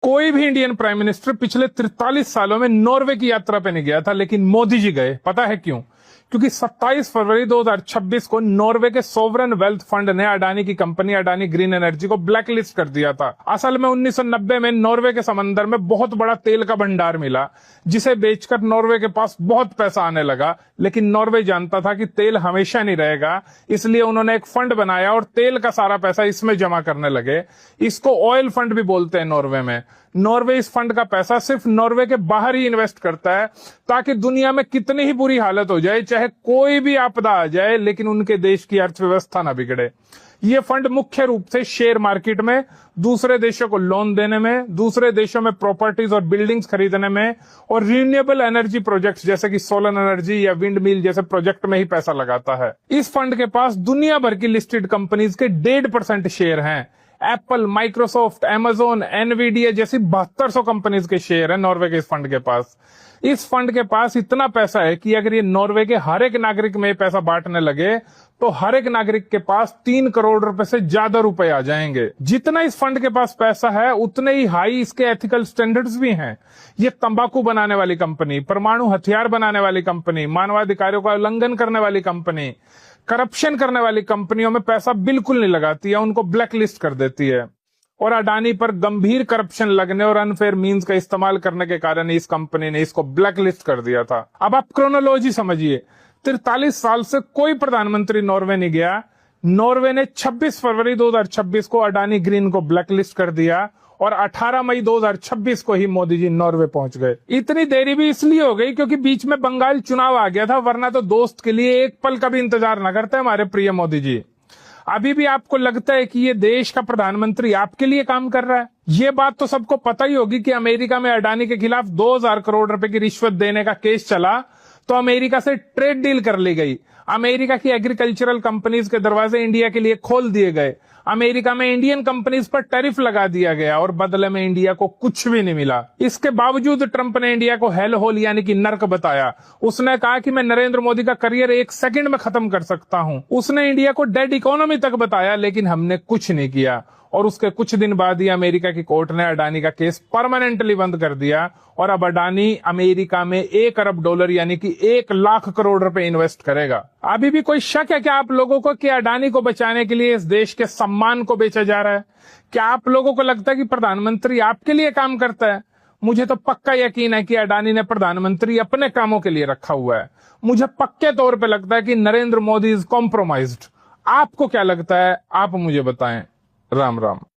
कोई भी Indian prime minister पिछले 43 सालों में नॉर्वे की यात्रा पे नहीं गया था, लेकिन मोदी जी गए। पता है क्यों? क्योंकि 27 फरवरी 2026 को नॉर्वे के सोवरन वेल्थ फंड ने अडानी की कंपनी अडानी ग्रीन एनर्जी को ब्लैकलिस्ट कर दिया था। असल में 1990 में नॉर्वे के समंदर में बहुत बड़ा तेल का भंडार मिला, जिसे बेचकर नॉर्वे के पास बहुत पैसा आने लगा। लेकिन नॉर्वे जानता था कि तेल हमेशा नहीं रहेगा, इसलिए उन्होंने एक फंड बनाया और तेल का सारा पैसा इसमें जमा करने लगे। इसको ऑयल फंड भी बोलते हैं नॉर्वे में। नॉर्वे इस फंड का पैसा सिर्फ नॉर्वे के बाहर ही इन्वेस्ट करता है, ताकि दुनिया में कितनी ही बुरी हालत हो जाए, चाहे कोई भी आपदा आ जाए, लेकिन उनके देश की अर्थव्यवस्था ना बिगड़े। ये फंड मुख्य रूप से शेयर मार्केट में, दूसरे देशों को लोन देने में, दूसरे देशों में प्रॉपर्टीज और बिल्डिंग्स खरीदने में और रिन्यूएबल एनर्जी प्रोजेक्ट्स जैसे कि सोलर एनर्जी या विंड मिल जैसे प्रोजेक्ट में ही पैसा लगाता है। इस फंड के पास दुनिया भर की लिस्टेड कंपनीज के 1.5% शेयर हैं। एप्पल, माइक्रोसॉफ्ट, अमेजोन, एनवीडिया जैसी 7200 कंपनीज के शेयर है नॉर्वे के इस फंड के पास। इस फंड के पास इतना पैसा है कि अगर ये नॉर्वे के हर एक नागरिक में पैसा बांटने लगे तो हर एक नागरिक के पास 3 करोड़ रुपए से ज्यादा रुपए आ जाएंगे। जितना इस फंड के पास पैसा है, उतने ही हाई इसके एथिकल स्टैंडर्ड्स भी हैं। ये तंबाकू बनाने वाली कंपनी, परमाणु हथियार बनाने वाली कंपनी, मानवाधिकारों का उल्लंघन करने वाली कंपनी, करप्शन करने वाली कंपनियों में पैसा बिल्कुल नहीं लगाती है, उनको ब्लैक लिस्ट कर देती है। और अडानी पर गंभीर करप्शन लगने और अनफेयर मींस का इस्तेमाल करने के कारण इस कंपनी ने इसको ब्लैक लिस्ट कर दिया था। अब आप क्रोनोलॉजी समझिए। 43 साल से कोई प्रधानमंत्री नॉर्वे नहीं गया। नॉर्वे ने 26 फरवरी 2026 को अडानी ग्रीन को ब्लैक लिस्ट कर दिया और 18 मई 2026 को ही मोदी जी नॉर्वे पहुंच गए। इतनी देरी भी इसलिए हो गई क्योंकि बीच में बंगाल चुनाव आ गया था, वरना तो दोस्त के लिए एक पल का भी इंतजार न करते हमारे प्रिय मोदी जी। अभी भी आपको लगता है कि ये देश का प्रधानमंत्री आपके लिए काम कर रहा है? ये बात तो सबको पता ही होगी कि अमेरिका में अडानी के खिलाफ 2000 करोड़ रुपए की रिश्वत देने का केस चला, तो अमेरिका से ट्रेड डील कर ली गई। अमेरिका की एग्रीकल्चरल कंपनीज के दरवाजे इंडिया के लिए खोल दिए गए। अमेरिका में इंडियन कंपनीज पर टैरिफ लगा दिया गया और बदले में इंडिया को कुछ भी नहीं मिला। इसके बावजूद ट्रंप ने इंडिया को हेल होल यानी कि नर्क बताया। उसने कहा कि मैं नरेंद्र मोदी का करियर 1 सेकंड में खत्म कर सकता हूं। उसने इंडिया को डेड इकोनॉमी तक बताया, लेकिन हमने कुछ नहीं किया। और उसके कुछ दिन बाद ही अमेरिका की कोर्ट ने अडानी का केस परमानेंटली बंद कर दिया और अब अडानी अमेरिका में 1 अरब डॉलर यानी कि 1 लाख करोड़ रुपए इन्वेस्ट करेगा। अभी भी कोई शक है क्या आप लोगों को कि अडानी को बचाने के लिए इस देश के सम्मान को बेचा जा रहा है? क्या आप लोगों को लगता है कि प्रधानमंत्री आपके लिए काम करता है? मुझे तो पक्का यकीन है कि अडानी ने प्रधानमंत्री अपने कामों के लिए रखा हुआ है। मुझे पक्के तौर पर लगता है कि नरेंद्र मोदी इज कॉम्प्रोमाइज्ड। आपको क्या लगता है? आप मुझे बताएं। राम राम।